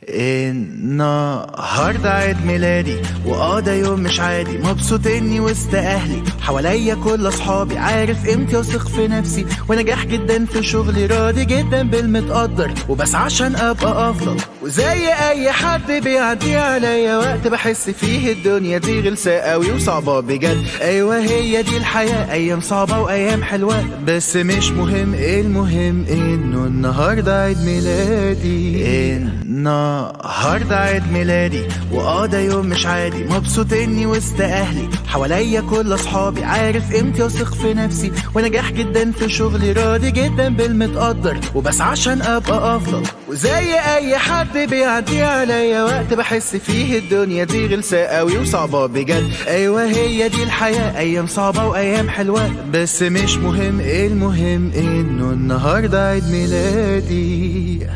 النهارده عيد ميلادي ده يوم مش عادي، مبسوط اني وسط اهلي، حواليا كل اصحابي، عارف قيمتي واثق في نفسي، ونجاح جدا في شغلي، راضي جدا بالمتقدر، وبس عشان ابقى افضل. وزي اي حد بيعدي عليا وقت بحس فيه الدنيا دي غلسة قوي وصعبة بجد. ايوه هي دي الحياة، ايام صعبة وايام حلوة، بس مش مهم، المهم انه النهارده عيد ميلادي. النهارده عيد ميلادي ده يوم مش عادي، مبسوط اني وسط اهلي، حواليا كل اصحابي، عارف قيمتي واثق في نفسي، ونجاح جدا في شغلي، راضي جدا بالمتقدر، وبس عشان ابقى افضل. وزي اي حد بيعدي عليا وقت بحس فيه الدنيا دي غلسة قوي وصعبة بجد. ايوه هي دي الحياة، ايام صعبة وايام حلوة، بس مش مهم، المهم انه النهارده عيد ميلادي.